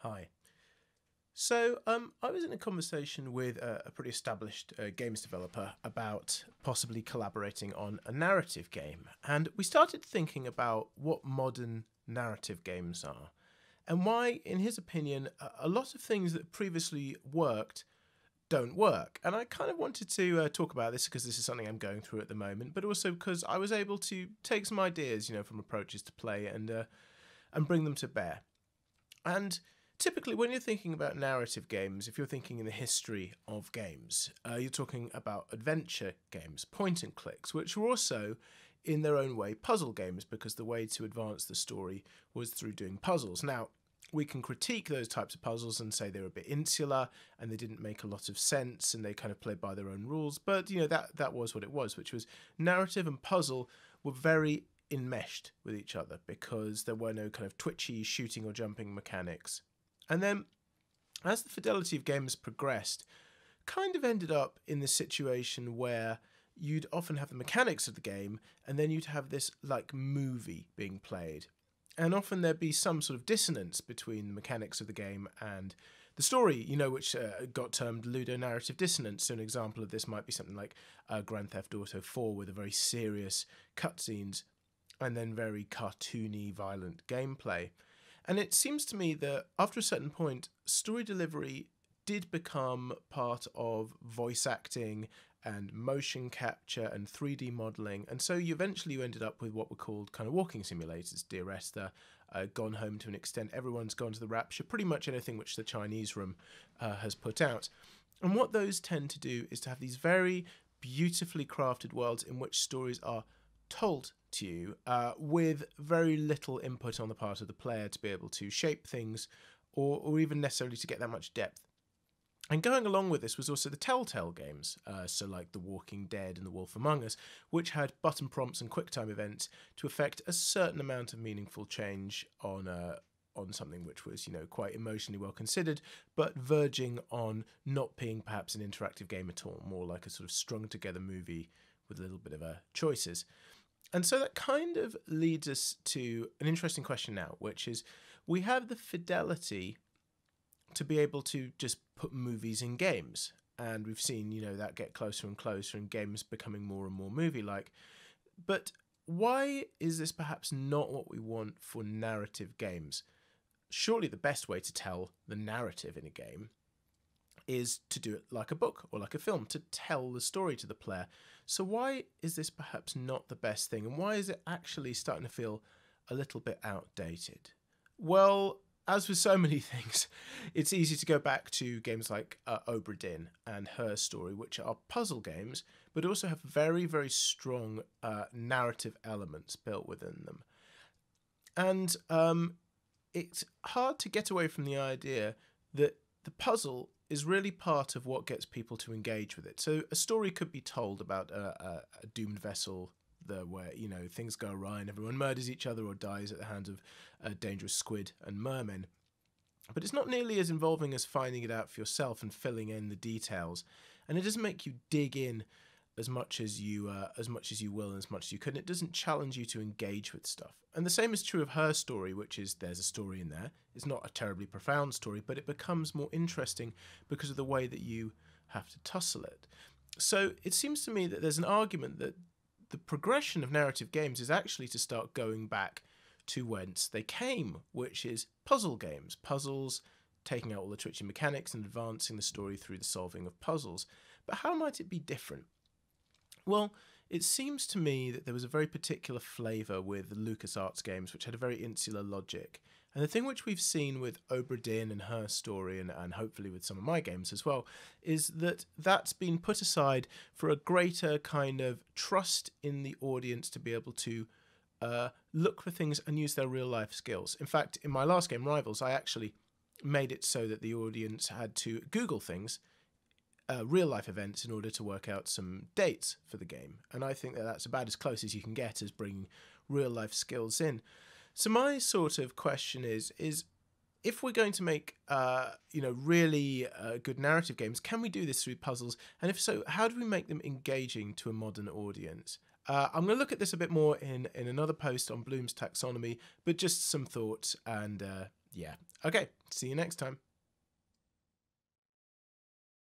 Hi. So I was in a conversation with a pretty established games developer about possibly collaborating on a narrative game, and we started thinking about what modern narrative games are, and why, in his opinion, a lot of things that previously worked don't work. And I kind of wanted to talk about this because this is something I'm going through at the moment, but also because I was able to take some ideas, from approaches to play and bring them to bear. And typically, when you're thinking about narrative games, if you're thinking in the history of games, you're talking about adventure games, point and clicks, which were also, in their own way, puzzle games, because the way to advance the story was through doing puzzles. Now, we can critique those types of puzzles and say they were a bit insular and they didn't make a lot of sense and they kind of played by their own rules. But that was what it was, which was narrative and puzzle were very enmeshed with each other because there were no kind of twitchy shooting or jumping mechanics. And then, as the fidelity of games progressed, kind of ended up in this situation where you'd often have the mechanics of the game and then you'd have this like movie being played. And often there'd be some sort of dissonance between the mechanics of the game and the story, which got termed ludonarrative dissonance. So an example of this might be something like Grand Theft Auto 4 with a very serious cutscenes and then very cartoony, violent gameplay. And it seems to me that after a certain point, story delivery did become part of voice acting and motion capture and 3D modeling. And so you eventually ended up with what were called kind of walking simulators, Dear Esther, Gone Home to an extent, Everyone's Gone to the Rapture, pretty much anything which the Chinese room has put out. And what those tend to do is to have these very beautifully crafted worlds in which stories are told to you with very little input on the part of the player to be able to shape things or even necessarily to get that much depth. And going along with this was also the Telltale Games, so like The Walking Dead and The Wolf Among Us, which had button prompts and QuickTime events to effect a certain amount of meaningful change on something which was, quite emotionally well considered, but verging on not being perhaps an interactive game at all, more like a sort of strung together movie with a little bit of choices. And so that kind of leads us to an interesting question now, which is we have the fidelity to be able to just put movies in games. And we've seen, that get closer and closer and games becoming more and more movie-like. But why is this perhaps not what we want for narrative games? Surely the best way to tell the narrative in a game is to do it like a book or like a film, to tell the story to the player. So why is this perhaps not the best thing? And why is it actually starting to feel a little bit outdated? Well, as with so many things, it's easy to go back to games like Obra Dinn and Her Story, which are puzzle games, but also have very, very strong narrative elements built within them. And it's hard to get away from the idea that the puzzle is really part of what gets people to engage with it. So a story could be told about a doomed vessel where things go awry and everyone murders each other or dies at the hands of dangerous squid and mermen. But it's not nearly as involving as finding it out for yourself and filling in the details. And it doesn't make you dig in as much as you will and as much as you could. And it doesn't challenge you to engage with stuff. And the same is true of Her Story, which is there's a story in there. It's not a terribly profound story, but it becomes more interesting because of the way that you have to tussle it. So it seems to me that there's an argument that the progression of narrative games is actually to start going back to whence they came, which is puzzle games. Puzzles, taking out all the twitchy mechanics and advancing the story through the solving of puzzles. But how might it be different? Well, it seems to me that there was a very particular flavour with the LucasArts games, which had a very insular logic. And the thing which we've seen with Obra Dinn and Her Story, and hopefully with some of my games as well, is that that's been put aside for a greater kind of trust in the audience to be able to look for things and use their real-life skills. In fact, in my last game, Rivals, I actually made it so that the audience had to Google things, real-life events, in order to work out some dates for the game. And I think that that's about as close as you can get as bringing real-life skills in. So my sort of question is if we're going to make really good narrative games, can we do this through puzzles? And if so, how do we make them engaging to a modern audience? I'm going to look at this a bit more in another post on Bloom's taxonomy, but just some thoughts and Yeah. Okay. See you next time.